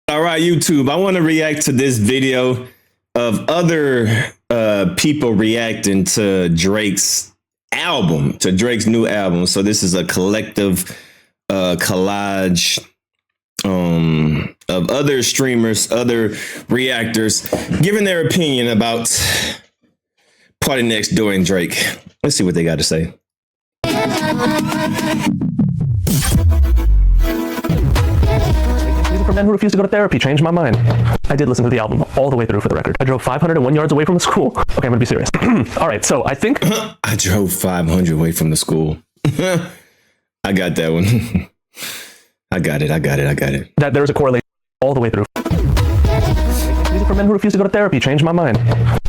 All right, YouTube. I want to react to this video of other people reacting to Drake's album, to Drake's new album. So this is a collective collage of other streamers, other reactors, giving their opinion about Party Next Door and Drake. Let's see what they got to say. For men who refuse to go to therapy, changed my mind. I did listen to the album all the way through, for the record. I drove 501 yards away from the school. Okay, I'm gonna be serious. All right, so I think I drove 500 away from the school. I got that one. I got it. That there is a correlation all the way through. For men who refuse to go to therapy, changed my mind.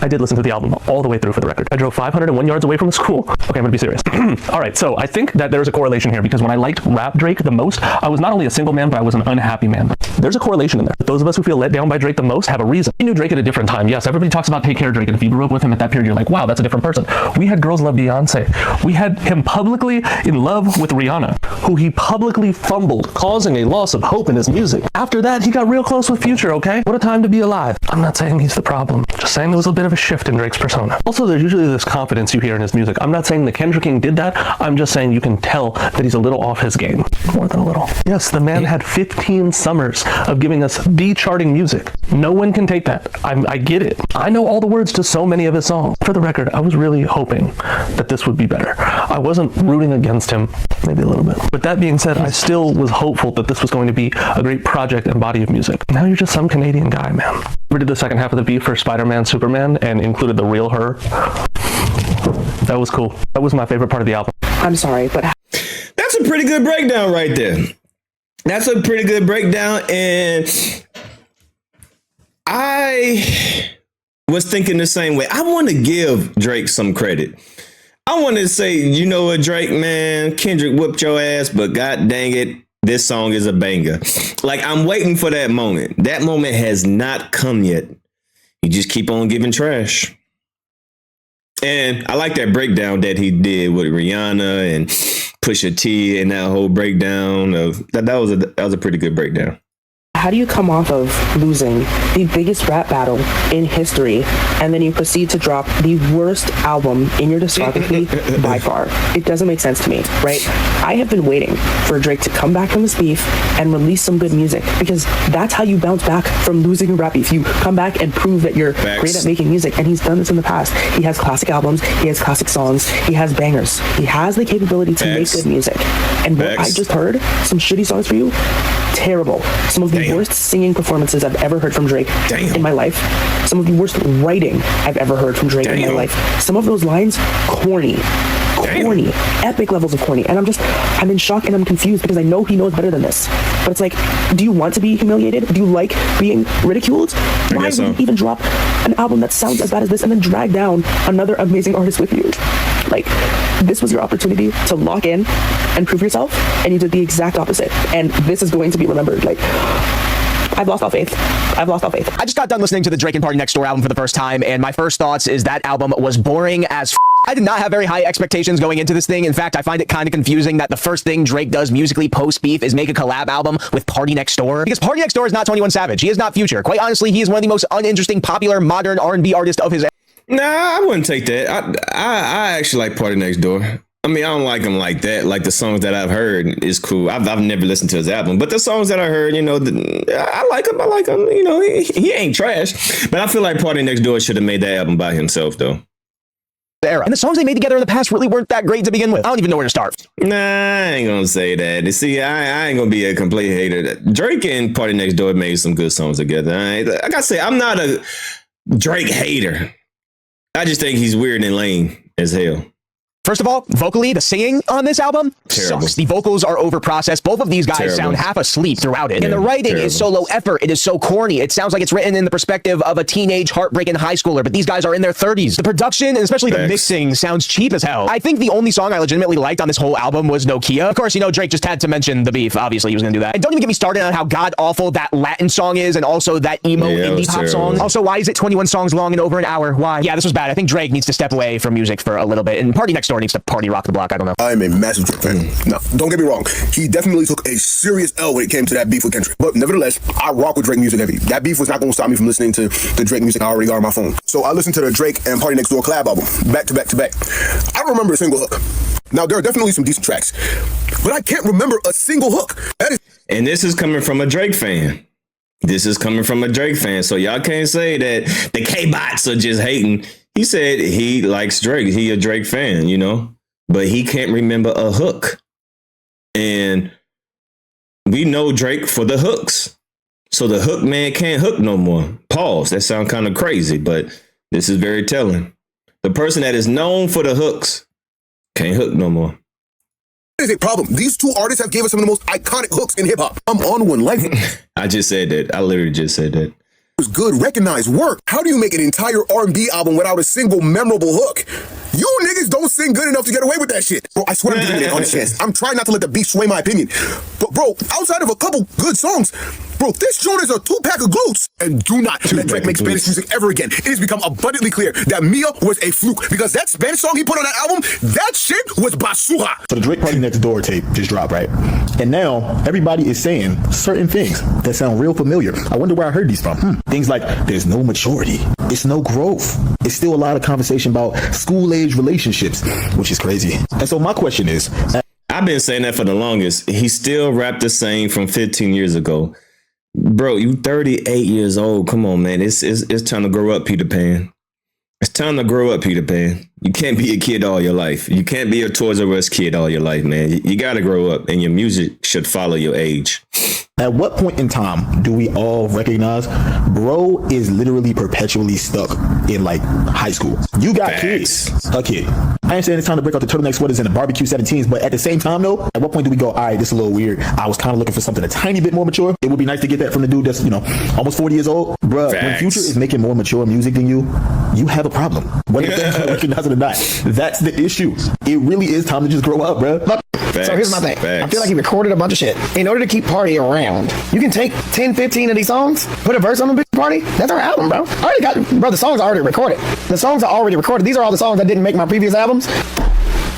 I did listen to the album all the way through, for the record. I drove 501 yards away from the school. Okay, I'm gonna be serious. All right, so I think that there's a correlation here, because when I liked rap Drake the most, I was not only a single man, but I was an unhappy man. There's a correlation in there. Those of us who feel let down by Drake the most have a reason. We knew Drake at a different time. Yes, everybody talks about Take Care Drake, and if you grew up with him at that period, you're like, wow, that's a different person. We had Girls Love Beyonce. We had him publicly in love with Rihanna, who he publicly fumbled, causing a loss of hope in his music. After that, he got real close with Future, okay? What a time to be alive. I'm not saying he's the problem. Just saying there was a bit of a shift in Drake's persona. Also, there's usually this confidence you hear in his music. I'm not saying that Kendrick King did that. I'm just saying you can tell that he's a little off his game. More than a little. Yes, the man had 15 summers of giving us D-charting music. No one can take that. I get it. I know all the words to so many of his songs. For the record, I was really hoping that this would be better. I wasn't rooting against him, maybe a little bit. But that being said, I still was hopeful that this was going to be a great project and body of music. Now you're just some Canadian guy, man. We did the second half of the beat for Spider-Man, Superman, and included the real her. That was cool. That was my favorite part of the album. I'm sorry, but that's a pretty good breakdown right there. That's a pretty good breakdown, and I was thinking the same way. I want to give Drake some credit. I want to say, you know what, Drake, man, Kendrick whooped your ass, but god dang it, this song is a banger. Like, I'm waiting for that moment. That moment has not come yet. You just keep on giving trash. And I like that breakdown that he did with Rihanna and Pusha T and that whole breakdown of that was a pretty good breakdown. how do you come off of losing the biggest rap battle in history and then you proceed to drop the worst album in your discography by far? It doesn't make sense to me, right? I have been waiting for Drake to come back from this beef and release some good music, because that's how you bounce back from losing a rap beef. You come back and prove that you're great at making music, and he's done this in the past. He has classic albums, he has classic songs, he has bangers. He has the capability to make good music. And what I just heard, some shitty songs for you, terrible. Some of the worst singing performances I've ever heard from Drake in my life. Some of the worst writing I've ever heard from Drake in my life. Some of those lines, corny, epic levels of corny. And I'm in shock and I'm confused, because I know he knows better than this. But it's like, do you want to be humiliated? Do you like being ridiculed? Why would you even drop an album that sounds as bad as this and then drag down another amazing artist with you? Like, this was your opportunity to lock in and prove yourself, and you did the exact opposite. And this is going to be remembered. Like, I've lost all faith. I just got done listening to the Drake and Party Next Door album for the first time, and my first thoughts is that album was boring as I did not have very high expectations going into this thing. In fact, I find it kind of confusing that the first thing Drake does musically post-beef is make a collab album with Party Next Door. Because Party Next Door is not 21 Savage. He is not Future. Quite honestly, he is one of the most uninteresting, popular, modern R&B artists of his era. Nah, I wouldn't take that. I actually like Party Next Door. I mean, I don't like him like that. Like, the songs that I've heard is cool. I've never listened to his album, but the songs that I heard, you know, I like him. You know, he ain't trash. But I feel like Party Next Door should have made that album by himself, though. Era. And the songs they made together in the past really weren't that great to begin with. I don't even know where to start. Nah, I ain't gonna say that. You see, I ain't gonna be a complete hater. Drake and Party Next Door made some good songs together. I gotta say, I'm not a Drake hater. I just think he's weird and lame as hell. First of all, vocally, the singing on this album sucks. The vocals are overprocessed. Both of these guys sound half asleep throughout it. Yeah, and the writing is so low effort. It is so corny. It sounds like it's written in the perspective of a teenage heartbreaking high schooler, but these guys are in their 30s. The production, and especially the mixing, sounds cheap as hell. I think the only song I legitimately liked on this whole album was Nokia. Of course, you know, Drake just had to mention the beef. Obviously, he was gonna do that. And don't even get me started on how god-awful that Latin song is, and also that emo indie pop song. Also, why is it 21 songs long and over an hour? Why? Yeah, this was bad. I think Drake needs to step away from music for a little bit, and Party Next Door needs to party rock the block. I don't know. I'm a massive Drake fan. No, don't get me wrong. He definitely took a serious L when it came to that beef with Kendrick. But nevertheless, I rock with Drake music heavy. That beef was not going to stop me from listening to the Drake music I already got on my phone. So I listened to the Drake and Party Next Door collab album, back to back to back. I don't remember a single hook. Now, there are definitely some decent tracks, but I can't remember a single hook. And this is coming from a Drake fan. This is coming from a Drake fan. So y'all can't say that the K-bots are just hating. He said he likes Drake. He a Drake fan, you know, but he can't remember a hook. And we know Drake for the hooks. So the hook man can't hook no more. Pause. That sounds kind of crazy, but this is very telling. The person that is known for the hooks can't hook no more. Is a problem. These two artists have gave us some of the most iconic hooks in hip hop. I'm on one like I just said that. I literally just said that. It's good, recognized work. How do you make an entire R&B album without a single memorable hook? You niggas don't sing good enough to get away with that shit. Bro, I swear I'm giving it on the chance. I'm trying not to let the beat sway my opinion. But bro, outside of a couple good songs, bro, this joint is a 2-pack of glutes. And do not let Drake make Spanish music ever again. It has become abundantly clear that Mia was a fluke because that Spanish song he put on that album, that shit was basura. So the Drake Party Next Door tape just dropped, right? And now everybody is saying certain things that sound real familiar. I wonder where I heard these from. Things like there's no maturity. It's no growth. It's still a lot of conversation about school-age relationships, which is crazy. And so my question is... I've been saying that for the longest. He still rapped the same from 15 years ago. Bro, you 38 years old. Come on, man. It's time to grow up, Peter Pan. It's time to grow up, Peter Pan. You can't be a kid all your life. You can't be a Toys R Us kid all your life, man. You got to grow up, and your music should follow your age. At what point in time do we all recognize bro is literally perpetually stuck in like high school? You got kids, a kid. I ain't saying it's time to break out the turtleneck sweaters and the barbecue 17s, but at the same time though, at what point do we go, all right, this is a little weird. I was kind of looking for something a tiny bit more mature. It would be nice to get that from the dude that's, you know, almost 40 years old. Bruh, when Future is making more mature music than you have a problem. Whether fans recognize it or not. That's the issue. It really is time to just grow up, bruh. So here's my thing. I feel like he recorded a bunch of shit. In order to keep Party around, you can take 10, 15 of these songs, put a verse on the big Party. That's our album, bro. I already got, bro, the songs are already recorded. The songs are already recorded. These are all the songs that didn't make my previous albums.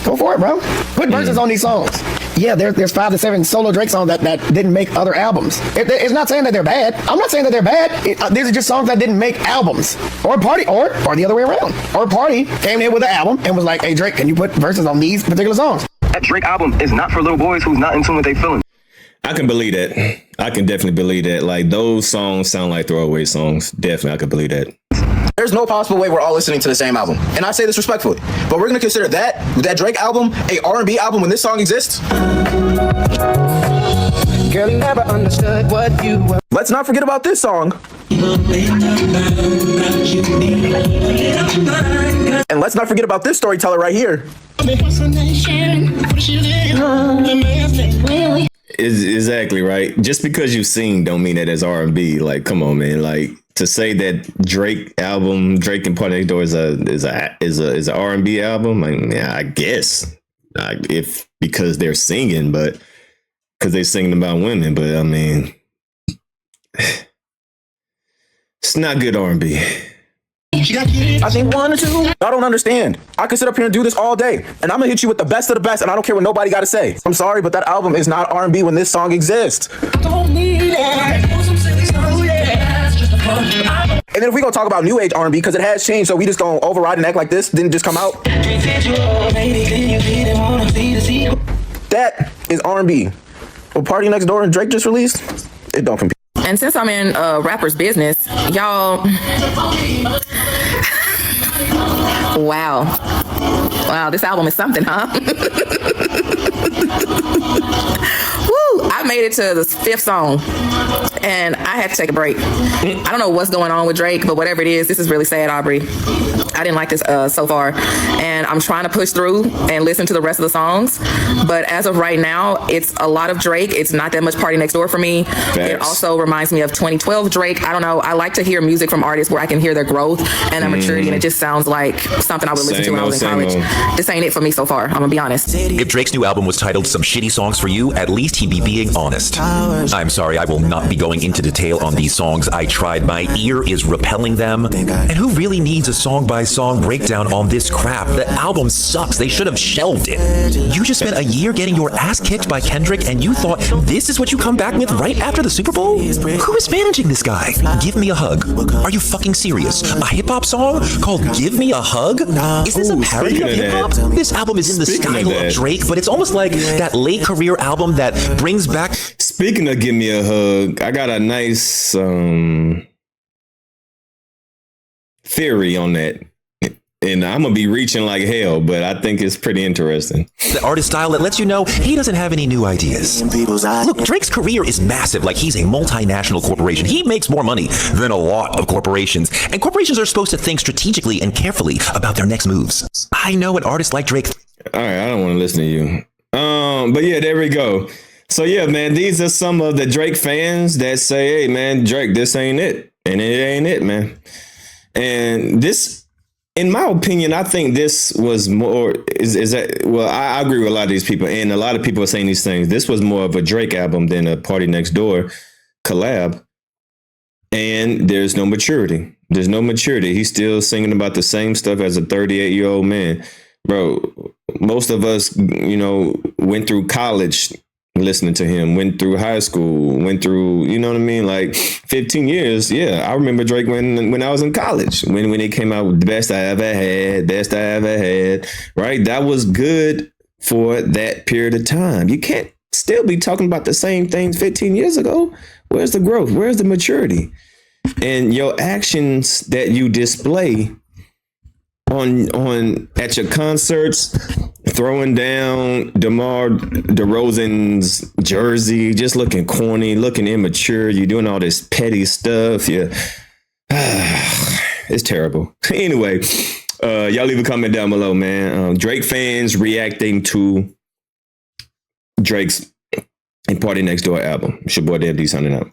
Go for it, bro. Put verses on these songs. Yeah, there's 5 to 7 solo Drake songs that didn't make other albums. It's not saying that they're bad. I'm not saying that they're bad. These are just songs that didn't make albums. Or Party, or the other way around. Or Party came in with an album and was like, hey, Drake, can you put verses on these particular songs? That Drake album is not for little boys who's not in tune with their feelings. I can believe that. I can definitely believe that. Like, those songs sound like throwaway songs. Definitely, I can believe that. There's no possible way we're all listening to the same album. And I say this respectfully. But we're going to consider that Drake album a R&B album when this song exists? Girl, you never understood what you were. Let's not forget about this song. And let's not forget about this storyteller right here. Exactly right. Just because you sing don't mean that it's R&B. Like, come on, man. Like, to say that Drake album, Drake and Party Next Door is a R&B album. I mean, I guess if because they're singing, but because they're singing about women. But I mean, it's not good R&B. I think 1 or 2. I don't understand. I could sit up here and do this all day, and I'm gonna hit you with the best of the best, and I don't care what nobody got to say. I'm sorry, but that album is not R&B when this song exists. Don't need it. And then if we gonna talk about new age R&B, because it has changed, so we just gonna override and act like this didn't just come out. That is R&B. What Party Next Door and Drake just released, it don't compete. And since I'm in rapper's business, y'all, wow, this album is something, huh? Woo! I made it to the 5th song, and I had to take a break. I don't know what's going on with Drake, but whatever it is, this is really sad, Aubrey. I didn't like this so far, and I'm trying to push through and listen to the rest of the songs. But as of right now, it's a lot of Drake. It's not that much Party Next Door for me. Thanks. It also reminds me of 2012 Drake. I don't know. I like to hear music from artists where I can hear their growth and their maturity, and it just sounds like something I would listen to when I was in college. This ain't it for me so far. I'm gonna be honest. If Drake's new album was titled Some Shitty Songs for You, at least he'd be being honest. I'm sorry, I will not be going into detail on these songs. I tried. My ear is repelling them. And who really needs a song-by-song breakdown on this crap? The album sucks. They should have shelved it. You just spent a year getting your ass kicked by Kendrick, and you thought this is what you come back with right after the Super Bowl? Who is managing this guy? Give Me a Hug. Are you fucking serious? A hip-hop song called Give Me a Hug? Is this a parody of hip-hop? This album is in the style of Drake, but it's almost like that late career album that brings back... Speaking of Give Me a Hug, I got a nice theory on that. And I'm going to be reaching like hell, but I think it's pretty interesting. The artist style that lets you know he doesn't have any new ideas. Look, Drake's career is massive. Like, he's a multinational corporation. He makes more money than a lot of corporations. And corporations are supposed to think strategically and carefully about their next moves. I know an artist like Drake... All right, I don't want to listen to you. But yeah, there we go. So yeah, man, these are some of the Drake fans that say, hey, man, Drake, this ain't it. And it ain't it, man. And this, in my opinion, I think this was more, I agree with a lot of these people. And a lot of people are saying these things. This was more of a Drake album than a Party Next Door collab. And there's no maturity. There's no maturity. He's still singing about the same stuff as a 38-year-old man. Bro, most of us, went through college listening to him, went through high school, went through, you know what I mean? Like 15 years. Yeah, I remember Drake when I was in college, when he came out with the best I ever had, right? That was good for that period of time. You can't still be talking about the same things 15 years ago. Where's the growth? Where's the maturity? And your actions that you display on at your concerts, throwing down DeMar DeRozan's jersey, just looking corny, looking immature. You're doing all this petty stuff. Yeah, it's terrible. Anyway, y'all leave a comment down below, man. Drake fans reacting to Drake's and Party Next Door album. It's your boy Dev D signing out.